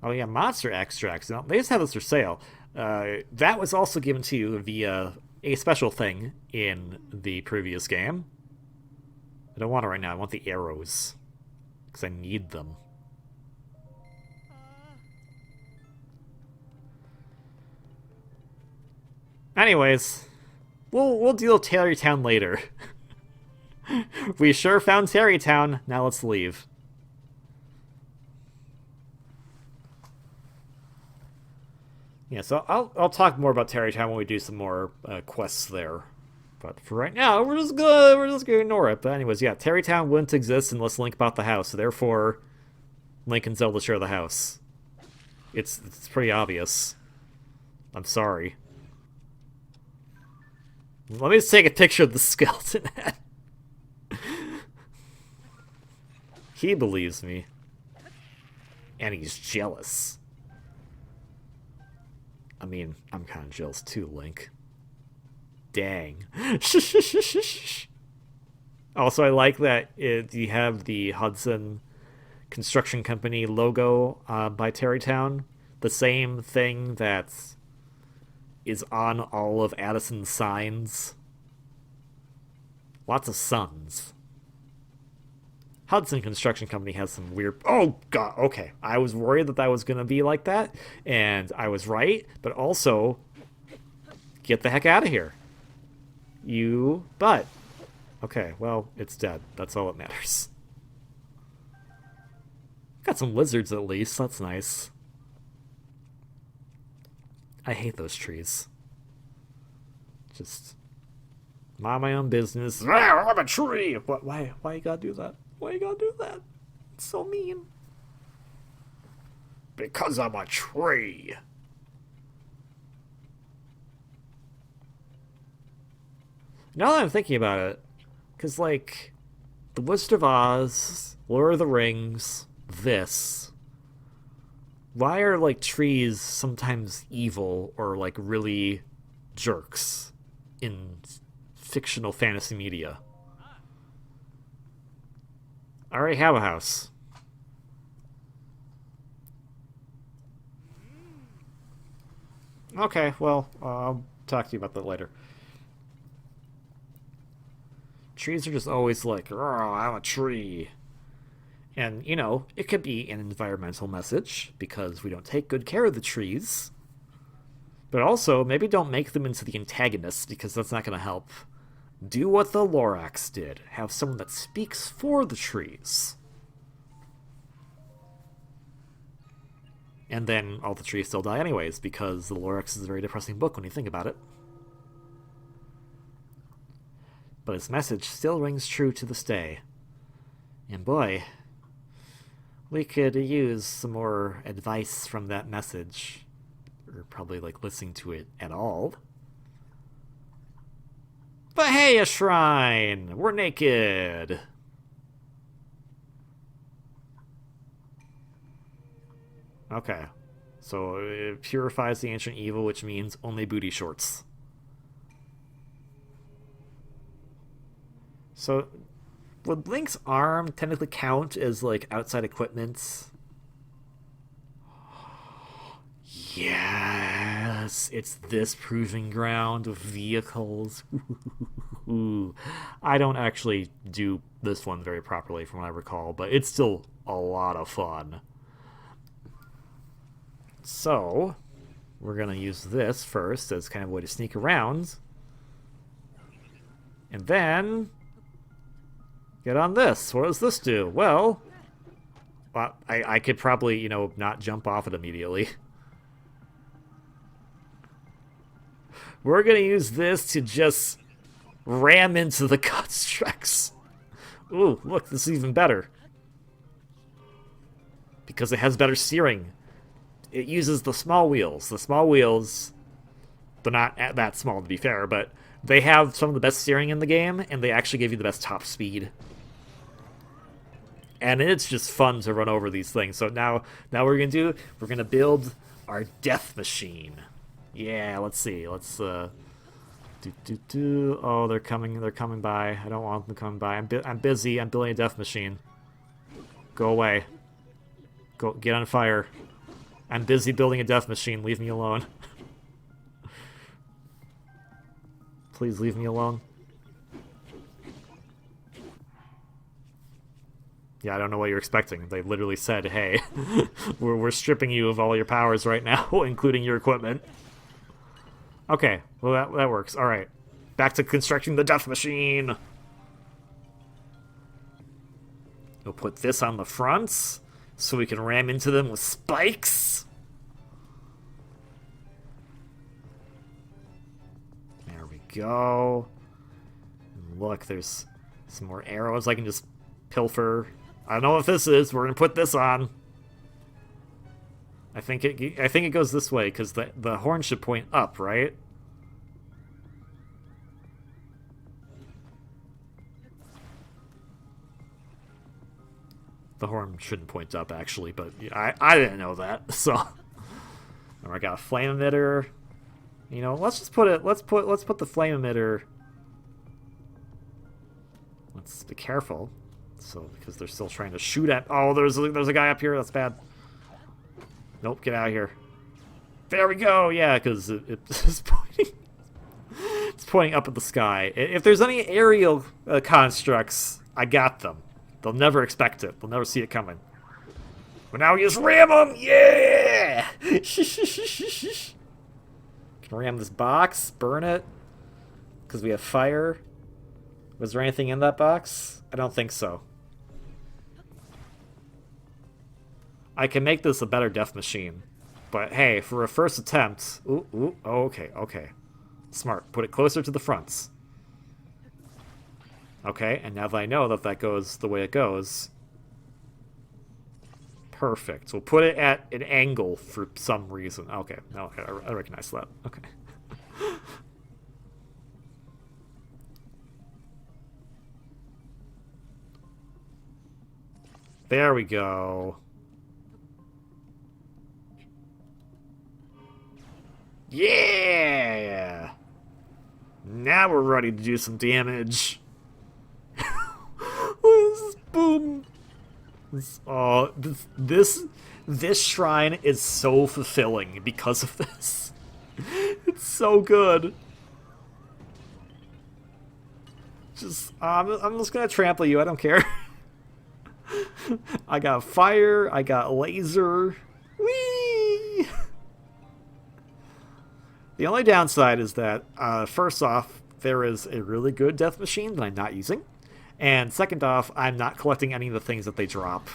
Oh yeah, monster extracts. Now, they just have this for sale. That was also given to you via a special thing in the previous game. I don't want it right now. I want the arrows. Because I need them. Anyways, we'll deal with Tarrey Town later. We sure found Tarrey Town. Now let's leave. Yeah, so I'll talk more about Tarrey Town when we do some more quests there. But for right now, we're just gonna ignore it. But anyways, yeah, Tarrey Town wouldn't exist unless Link bought the house. So therefore, Link and Zelda share the house. It's pretty obvious. I'm sorry. Let me just take a picture of the skeleton head. He believes me. And he's jealous. I mean, I'm kind of jealous too, Link. Dang. Also, I like that you have the Hudson Construction Company logo by Tarrey Town. The same thing that is on all of Addison's signs. Lots of suns. Hudson Construction Company has some weird... Oh, God, okay. I was worried that was going to be like that, and I was right, but also, get the heck out of here. You butt. Okay, well, it's dead. That's all that matters. Got some lizards at least. That's nice. I hate those trees. Just mind my own business. I'm a tree. What? Why you gotta do that? Why you gotta do that? It's so mean. Because I'm a tree. Now that I'm thinking about it, because, like, The Wizard of Oz, Lord of the Rings, this, why are, like, trees sometimes evil or, like, really jerks in fictional fantasy media? I already have a house. Okay, well, I'll talk to you about that later. Trees are just always like, oh, I'm a tree. And, you know, it could be an environmental message, because we don't take good care of the trees. But also, maybe don't make them into the antagonists, because that's not going to help. Do what the Lorax did. Have someone that speaks for the trees. And then all the trees still die anyways, because the Lorax is a very depressing book when you think about it. But his message still rings true to this day. And boy, we could use some more advice from that message. Or probably, like, listening to it at all. But hey, a shrine! We're naked! Okay. So it purifies the ancient evil, which means only booty shorts. So, would Link's arm technically count as, like, outside equipment? Yes! It's this proving ground of vehicles. I don't actually do this one very properly from what I recall, but it's still a lot of fun. So, we're going to use this first as kind of a way to sneak around. And then get on this. What does this do? Well, I could probably, you know, not jump off it immediately. We're going to use this to just ram into the constructs. Ooh, look, this is even better. Because it has better steering. It uses the small wheels. The small wheels, they're not that small to be fair, but they have some of the best steering in the game, and they actually give you the best top speed. And it's just fun to run over these things. So now what we're going to do, we're going to build our death machine. Yeah, let's see. Let's, Oh, they're coming by. I don't want them coming by. I'm busy. I'm building a death machine. Go away. Go, get on fire. I'm busy building a death machine. Leave me alone. Please leave me alone. Yeah, I don't know what you're expecting. They literally said, hey, we're stripping you of all your powers right now, including your equipment. Okay, well, that works. All right. Back to constructing the death machine. We'll put this on the front so we can ram into them with spikes. There we go. And look, there's some more arrows I can just pilfer. I don't know what this is. We're gonna put this on. I think it goes this way because the horn should point up, right? The horn shouldn't point up actually, but I didn't know that. So I got a flame emitter. You know, let's just put it. Let's put the flame emitter. Let's be careful. So because they're still trying to shoot at. Oh, there's a guy up here. That's bad. Nope, get out of here. There we go. Yeah, because it's pointing. It's pointing up at the sky. If there's any aerial constructs, I got them. They'll never expect it. They'll never see it coming. But now we just ram them. Yeah. Can ram this box. Burn it. Because we have fire. Was there anything in that box? I don't think so. I can make this a better death machine. But hey, for a first attempt... Ooh, oh, okay. Smart. Put it closer to the fronts. Okay, and now that I know that goes the way it goes... Perfect. We'll put it at an angle for some reason. Okay, no, I recognize that. Okay. There we go. Yeah! Now we're ready to do some damage. What is this? Boom! This shrine is so fulfilling because of this. It's so good. I'm just gonna trample you. I don't care. I got fire. I got laser. Whee! The only downside is that, first off, there is a really good death machine that I'm not using. And second off, I'm not collecting any of the things that they drop.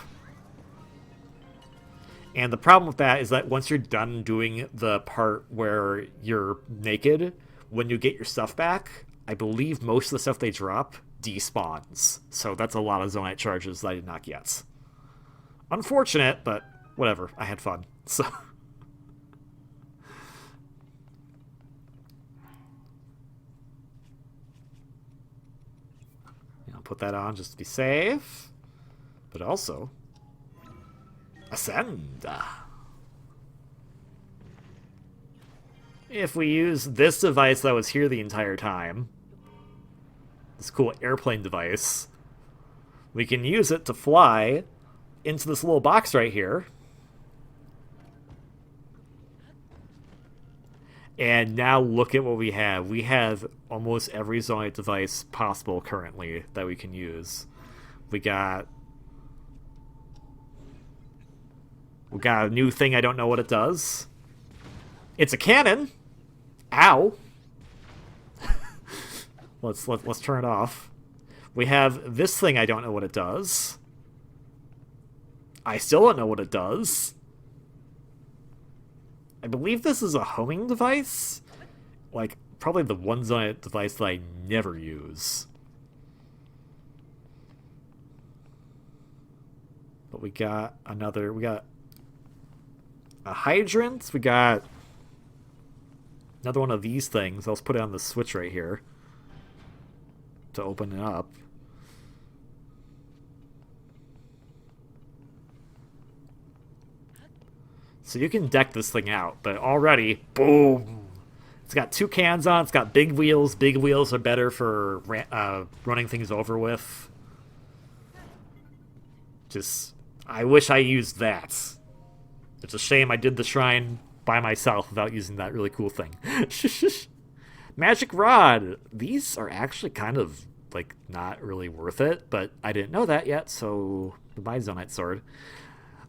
And the problem with that is that once you're done doing the part where you're naked, when you get your stuff back, I believe most of the stuff they drop despawns. So that's a lot of zonite charges that I did not get. Unfortunate, but whatever. I had fun. So... put that on just to be safe, but also ascend. If we use this device that was here the entire time, this cool airplane device, we can use it to fly into this little box right here. And now look at what we have. We have almost every zonite device possible currently that we can use. We got a new thing. I don't know what it does. It's a cannon. Ow. let's turn it off. We have this thing. I don't know what it does. I still don't know what it does. I believe this is a homing device. Like, probably the one zonite device that I never use. But we got a hydrant. We got another one of these things. Let's put it on the switch right here to open it up. So you can deck this thing out, but already, boom! It's got two cans on, it's got big wheels. Big wheels are better for running things over with. I wish I used that. It's a shame I did the shrine by myself without using that really cool thing. Magic Rod! These are actually kind of, like, not really worth it, but I didn't know that yet, so my Zonite Sword.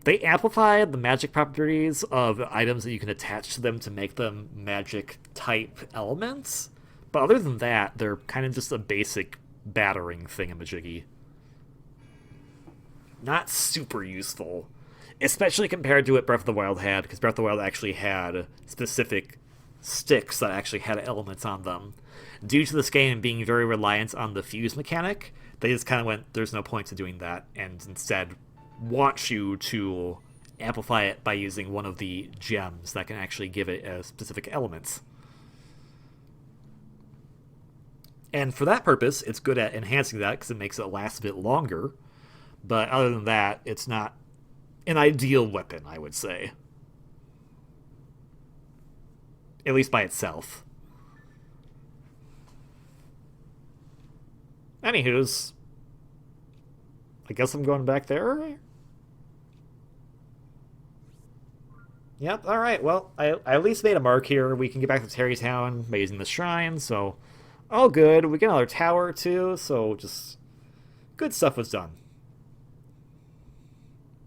They amplify the magic properties of items that you can attach to them to make them magic-type elements. But other than that, they're kind of just a basic battering thingamajiggy. not super useful, especially compared to what Breath of the Wild had, because Breath of the Wild actually had specific sticks that actually had elements on them. Due to this game being very reliant on the fuse mechanic, they just kind of went, there's no point to doing that, and instead want you to amplify it by using one of the gems that can actually give it a specific element. And for that purpose, it's good at enhancing that because it makes it last a bit longer. But other than that, it's not an ideal weapon, I would say. At least by itself. Anywho's, I guess I'm going back there. Yep, alright, well, I at least made a mark here. We can get back to Tarrey Town by using the shrine, so all good. We get another tower, too, so just good stuff was done.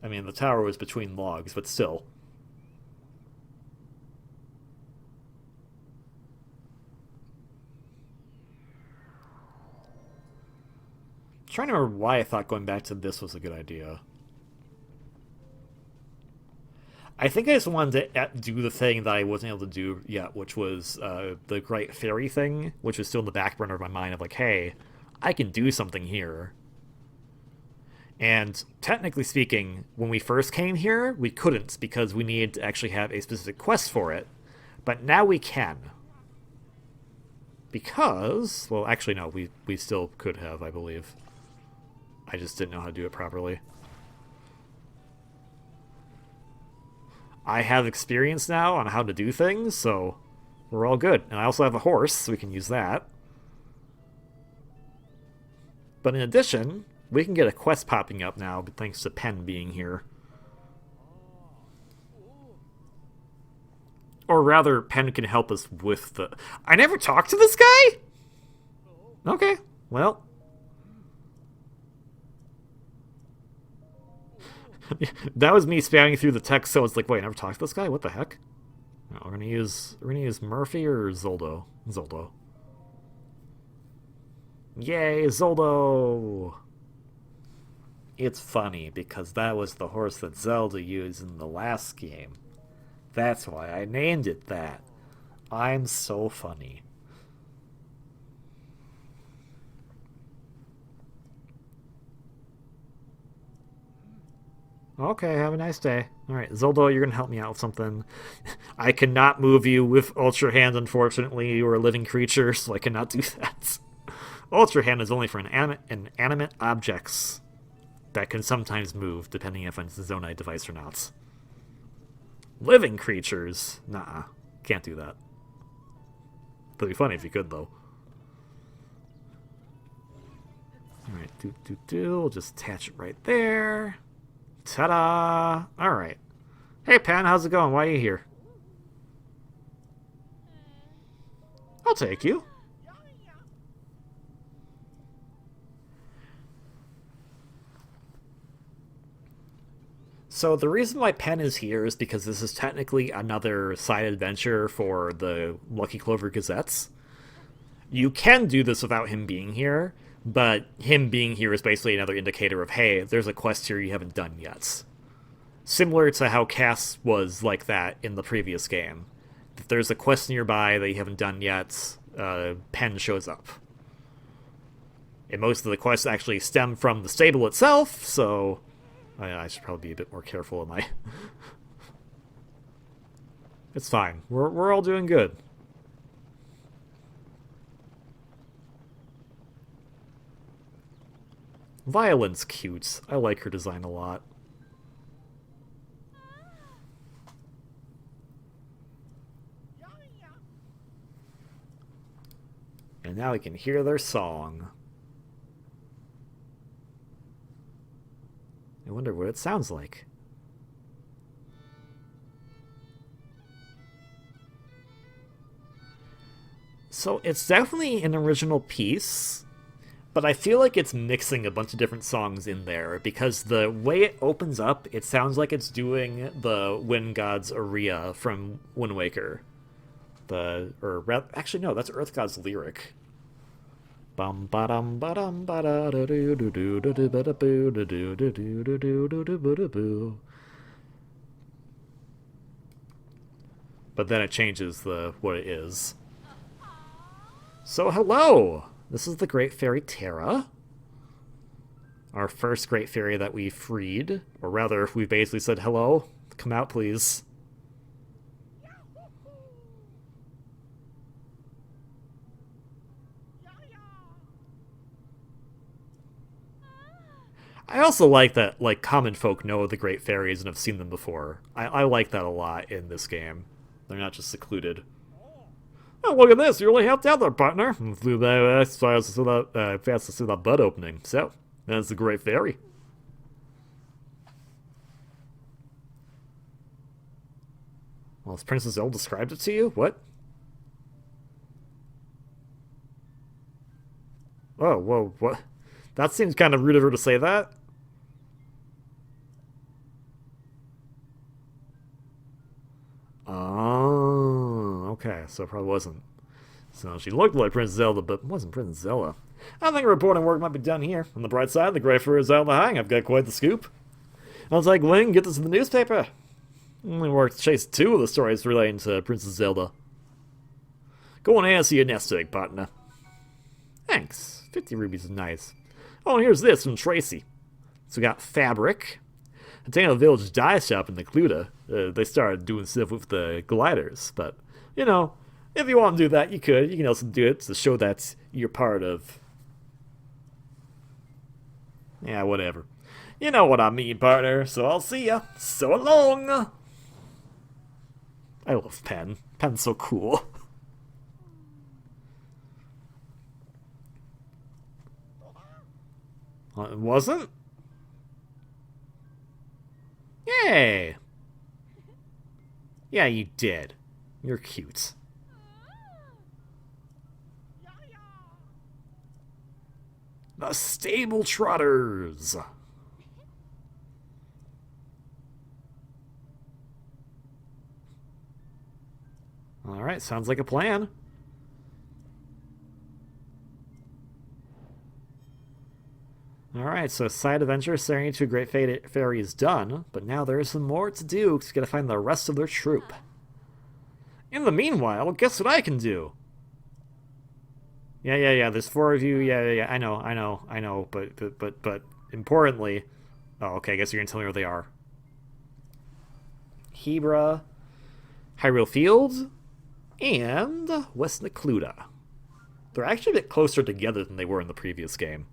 I mean, the tower was between logs, but still. I'm trying to remember why I thought going back to this was a good idea. I think I just wanted to do the thing that I wasn't able to do yet, which was the Great Fairy thing, which was still in the back burner of my mind of like, hey, I can do something here. And technically speaking, when we first came here, we couldn't because we needed to actually have a specific quest for it. But now we can. Because, well, actually no, we still could have, I believe. I just didn't know how to do it properly. I have experience now on how to do things, so we're all good. And I also have a horse, so we can use that. But in addition, we can get a quest popping up now, thanks to Penn being here. Or rather, Penn can help us with the... I never talked to this guy? Okay, well... That was me spamming through the text, so it's like, wait, I never talked to this guy? What the heck? No, we're gonna use Murphy or Zoldo? Zoldo. Yay, Zoldo! It's funny, because that was the horse that Zelda used in the last game. That's why I named it that. I'm so funny. Okay, have a nice day. Alright, Zoldo, you're gonna help me out with something. I cannot move you with Ultra Hand, unfortunately. You are a living creature, so I cannot do that. Ultra Hand is only for inanimate objects that can sometimes move, depending if it's a Zonite device or not. Living creatures? Nah, can't do that. That'd be funny if you could, though. Alright, we'll just attach it right there. Ta-da! Alright. Hey, Penn, how's it going? Why are you here? I'll take you. So the reason why Penn is here is because this is technically another side adventure for the Lucky Clover Gazettes. You can do this without him being here, but him being here is basically another indicator of, hey, there's a quest here you haven't done yet. Similar to how Cass was like that in the previous game. If there's a quest nearby that you haven't done yet, Penn shows up. And most of the quests actually stem from the stable itself, so I should probably be a bit more careful in my... It's fine. We're all doing good. Violet's cute. I like her design a lot. And now we can hear their song. I wonder what it sounds like. So it's definitely an original piece, but I feel like it's mixing a bunch of different songs in there, because the way it opens up, it sounds like it's doing the Wind God's aria from Wind Waker. Actually, no, that's Earth God's lyric. Bum ba-dum ba-dum ba-da-do-do-do-do-do-do-do-do-do-do-do-do-do-do-do-do. But then it changes what it is. So hello! This is the Great Fairy Terra. Our first Great Fairy that we freed. Or rather, we basically said, hello, come out please. I also like that, like, common folk know the Great Fairies and have seen them before. I like that a lot in this game. They're not just secluded. Oh, look at this! You really helped out there, partner. Through that, fast to see that bud opening. So, that's the Great Fairy. Well, has Princess Zelda described it to you? What? Oh, whoa, what? That seems kind of rude of her to say that. Oh, okay, so it probably wasn't. So she looked like Princess Zelda, but wasn't Princess Zelda. I think reporting work might be done here. On the bright side, the Great Fairy is out of the hang. I've got quite the scoop. I was like, Ling, get this in the newspaper. Only worked to chase 2 of the stories relating to Princess Zelda. Go on and answer your nest egg, partner. Thanks. 50 rubies is nice. Oh, and here's this from Tracy. So we got fabric. Attaining a village dye shop in the Cluda. They started doing stuff with the gliders, but, you know, if you want to do that, you could. You can also do it to show that you're part of... Yeah, whatever. You know what I mean, partner, so I'll see ya. So long! I love Penn. Penn's so cool. It wasn't? Yay! Yeah, you did. You're cute. The Stable Trotters! Alright, sounds like a plan. Alright, so side adventure staring to a Great Fairy is done, but now there is some more to do because you gotta find the rest of their troop. In the meanwhile, guess what I can do? Yeah, there's 4 of you, yeah, I know, but importantly... Oh, okay, I guess you're gonna tell me where they are. Hebra, Hyrule Fields, and West Necluda. They're actually a bit closer together than they were in the previous game.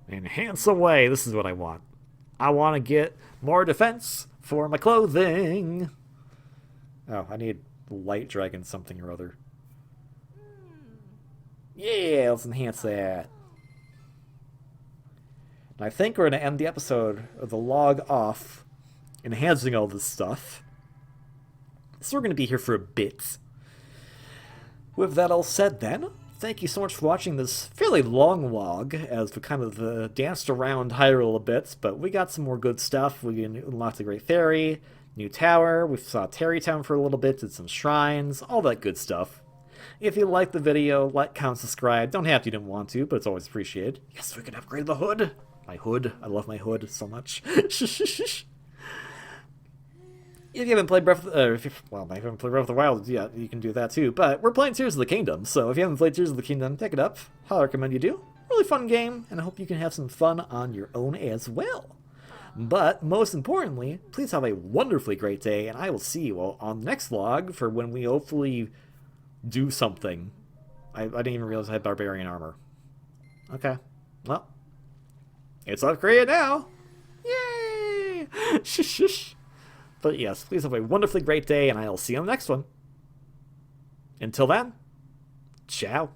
Enhance away. This is what I want. I want to get more defense for my clothing. Oh, I need light dragon something or other. Yeah, let's enhance that. And I think we're going to end the episode of the log off enhancing all this stuff. So we're going to be here for a bit. With that all said then, thank you so much for watching this fairly long log, as we kind of danced around Hyrule a bit, but we got some more good stuff. We unlocked the Great Fairy, new tower, we saw Tarrey Town for a little bit, did some shrines, all that good stuff. If you liked the video, like, comment, subscribe. Don't have to, you didn't want to, but it's always appreciated. Yes, we can upgrade the hood. My hood. I love my hood so much. If you haven't played Breath of the... if you haven't played Breath of the Wild, yeah, you can do that too. But we're playing Tears of the Kingdom, so if you haven't played Tears of the Kingdom, pick it up. Highly recommend you do. Really fun game, and I hope you can have some fun on your own as well. But, most importantly, please have a wonderfully great day, and I will see you all on the next vlog for when we hopefully do something. I didn't even realize I had Barbarian armor. Okay. Well, it's upgraded now. Yay! Shush. But yes, please have a wonderfully great day, and I'll see you on the next one. Until then, ciao.